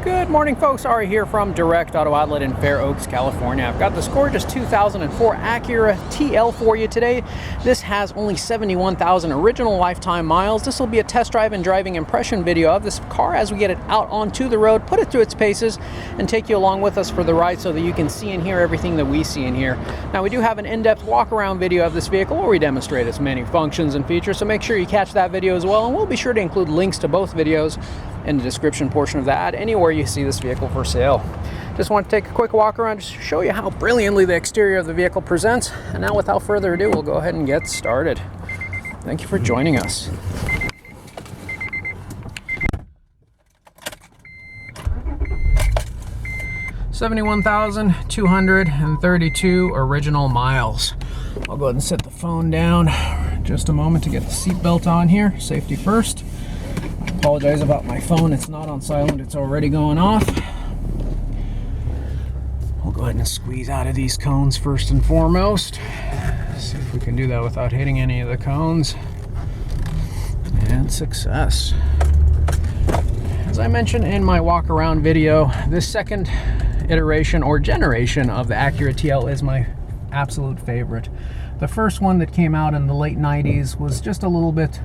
Good morning, folks. Ari here from Direct Auto Outlet in Fair Oaks, California. I've got this gorgeous 2004 Acura TL for you today. This has only 71,000 original lifetime miles. This will be a test drive and driving impression video of this car as we get it out onto the road, put it through its paces, and take you along with us for the ride so that you can see and hear everything that we see and hear. Now, we do have an in-depth walk-around video of this vehicle where we demonstrate its many functions and features, so make sure you catch that video as well, and we'll be sure to include links to both videos in the description portion of that, anywhere you see this vehicle for sale. Just want to take a quick walk around just to show you how brilliantly the exterior of the vehicle presents. And now, without further ado, we'll go ahead and get started. Thank you for joining us. $71,232 original miles. I'll go ahead and set the phone down just a moment to get the seatbelt on here. Safety first. I apologize about my phone. It's not on silent. It's already going off. We'll go ahead and squeeze out of these cones first and foremost. See if we can do that without hitting any of the cones. And success. As I mentioned in my walk around video, this second iteration or generation of the Acura TL is my absolute favorite. The first one that came out in the late 90s was just a little bit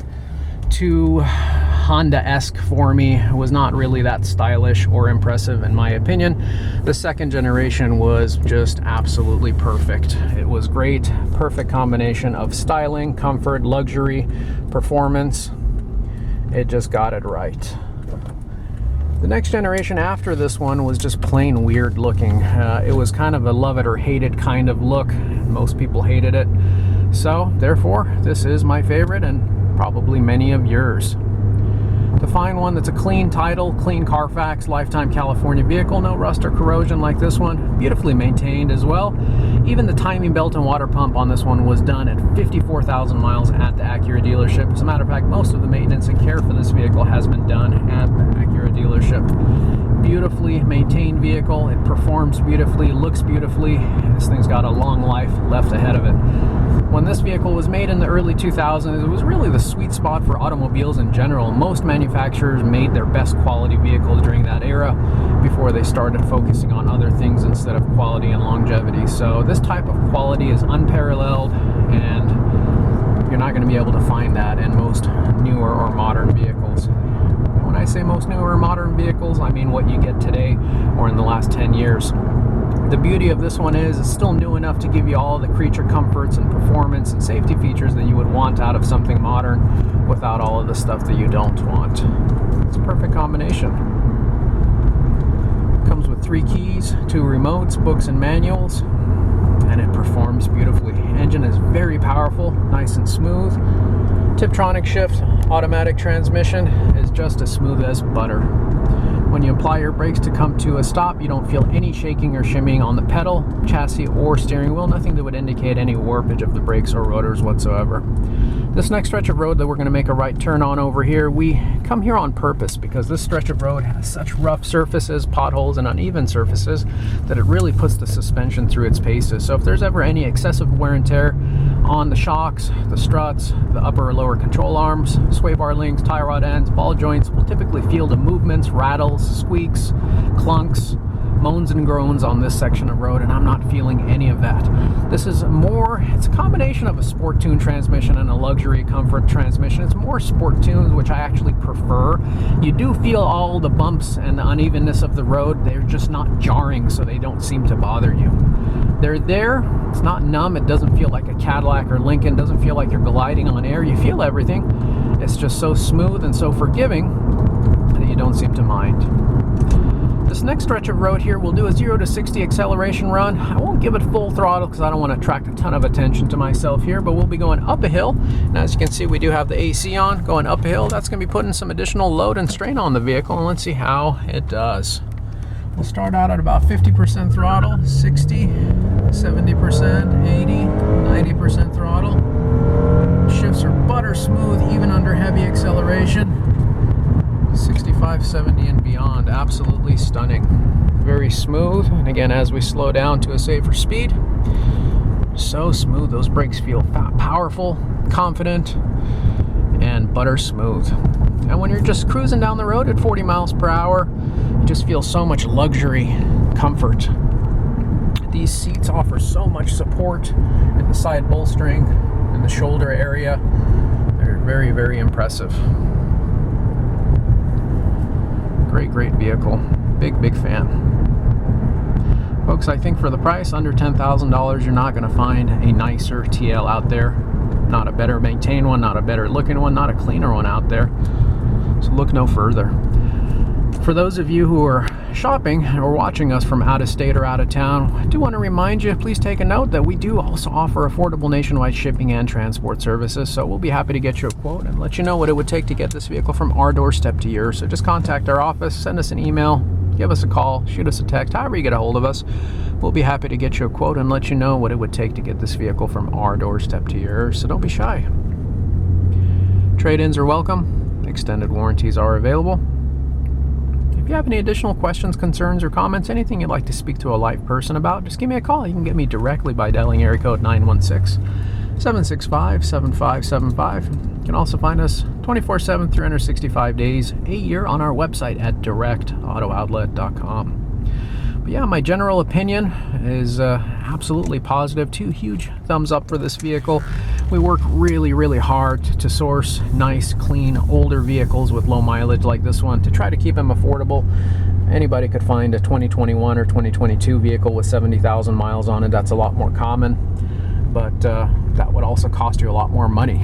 too Honda-esque for me. It was not really that stylish or impressive in my opinion. The second generation was just absolutely perfect. It was great, perfect combination of styling, comfort, luxury, performance. It just got it right. The next generation after this one was just plain weird looking. It was kind of a love it or hate it kind of look. Most people hated it. So therefore, this is my favorite and probably many of yours. To find one that's a clean title, clean Carfax, lifetime California vehicle, no rust or corrosion like this one, beautifully maintained as well. Even the timing belt and water pump on this one was done at 54,000 miles at the Acura dealership. As a matter of fact, most of the maintenance and care for this vehicle has been done at the Acura dealership. Beautifully maintained vehicle. It performs beautifully, looks beautifully. This thing's got a long life left ahead of it. When this vehicle was made in the early 2000s, it was really the sweet spot for automobiles in general. Most manufacturers made their best quality vehicles during that era before they started focusing on other things instead of quality and longevity. So this type of quality is unparalleled, and you're not going to be able to find that in most newer or modern vehicles. When I say most newer or modern vehicles, I mean what you get today or in the last 10 years. The beauty of this one is it's still new enough to give you all the creature comforts and performance and safety features that you would want out of something modern without all of the stuff that you don't want. It's a perfect combination. Comes with 3 keys, 2 remotes, books and manuals, and it performs beautifully. Engine is very powerful, nice and smooth. Tiptronic shift, automatic transmission is just as smooth as butter. When you apply your brakes to come to a stop, you don't feel any shaking or shimmying on the pedal, chassis, or steering wheel. Nothing that would indicate any warpage of the brakes or rotors whatsoever. This next stretch of road that we're going to make a right turn on over here, we come here on purpose because this stretch of road has such rough surfaces, potholes, and uneven surfaces that it really puts the suspension through its paces. So if there's ever any excessive wear and tear on the shocks, the struts, the upper or lower control arms, sway bar links, tie rod ends, ball joints, will typically feel the movements, rattles, squeaks, clunks, moans and groans on this section of road, and I'm not feeling any of that. This is more, it's a combination of a sport tune transmission and a luxury comfort transmission. It's more sport tuned, which I actually prefer. You do feel all the bumps and the unevenness of the road. They're just not jarring, so they don't seem to bother you. They're there. It's not numb. It doesn't feel like a Cadillac or Lincoln. It doesn't feel like you're gliding on air. You feel everything. It's just so smooth and so forgiving that you don't seem to mind. This next stretch of road here, we'll do a 0 to 60 acceleration run. I won't give it full throttle because I don't want to attract a ton of attention to myself here, but we'll be going up a hill. And as you can see, we do have the AC on. Going up a hill, that's going to be putting some additional load and strain on the vehicle, and let's see how it does. We'll start out at about 50% throttle, 60, 70%, 80, 90% throttle. Shifts are butter smooth even under heavy acceleration. 65, 70 and beyond, absolutely stunning. Very smooth, and again, as we slow down to a safer speed, so smooth. Those brakes feel powerful, confident, and butter smooth. And when you're just cruising down the road at 40 miles per hour, you just feel so much luxury, comfort. These seats offer so much support in the side bolstering and the shoulder area. They're very, very impressive. Great vehicle. Big fan. Folks, I think for the price, under $10,000, you're not going to find a nicer TL out there. Not a better maintained one, not a better looking one, not a cleaner one out there. So look no further. For those of you who are shopping or watching us from out of state or out of town, I do want to remind you, please take a note that we do also offer affordable nationwide shipping and transport services. So we'll be happy to get you a quote and let you know what it would take to get this vehicle from our doorstep to yours. So just contact our office, send us an email, give us a call, shoot us a text, however you get a hold of us. We'll be happy to get you a quote and let you know what it would take to get this vehicle from our doorstep to yours. So don't be shy. Trade-ins are welcome. Extended warranties are available. If you have any additional questions, concerns, or comments, anything you'd like to speak to a live person about, just give me a call. You can get me directly by dialing area code 916-765-7575. You can also find us 24/7, 365 days a year on our website at directautooutlet.com. But yeah, my general opinion is absolutely positive. 2 huge thumbs up for this vehicle. We work really hard to source nice, clean, older vehicles with low mileage like this one to try to keep them affordable. Anybody could find a 2021 or 2022 vehicle with 70,000 miles on it. That's a lot more common, but that would also cost you a lot more money.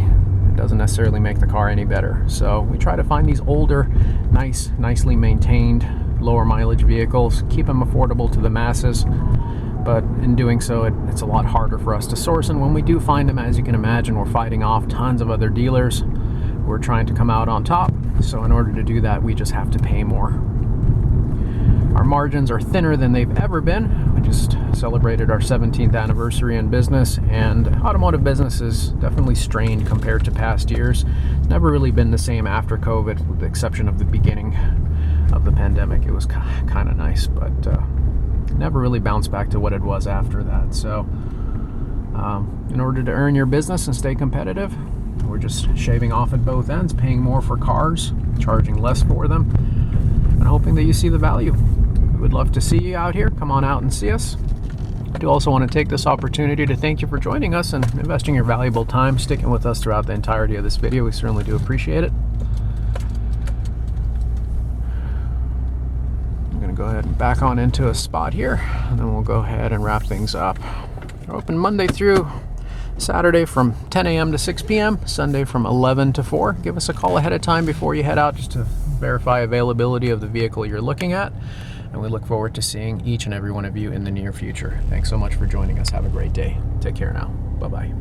It doesn't necessarily make the car any better. So we try to find these older, nicely maintained, lower mileage vehicles, keep them affordable to the masses, but in doing so it's a lot harder for us to source, and when we do find them, as you can imagine, we're fighting off tons of other dealers. We're trying to come out on top, so in order to do that, we just have to pay more. Our margins are thinner than they've ever been. We just celebrated our 17th anniversary in business, and automotive business is definitely strained compared to past years. It's never really been the same after COVID, with the exception of the beginning of the pandemic. It was kind of nice, but never really bounced back to what it was after that. So in order to earn your business and stay competitive, we're just shaving off at both ends, paying more for cars, charging less for them, and hoping that you see the value. We would love to see you out here. Come on out and see us. I do also want to take this opportunity to thank you for joining us and investing your valuable time, sticking with us throughout the entirety of this video. We certainly do appreciate it. Go ahead and back on into a spot here, and then we'll go ahead and wrap things up. We're open Monday through Saturday from 10 a.m. to 6 p.m., Sunday from 11 to 4. Give us a call ahead of time before you head out just to verify availability of the vehicle you're looking at, and we look forward to seeing each and every one of you in the near future. Thanks so much for joining us. Have a great day. Take care now. Bye-bye.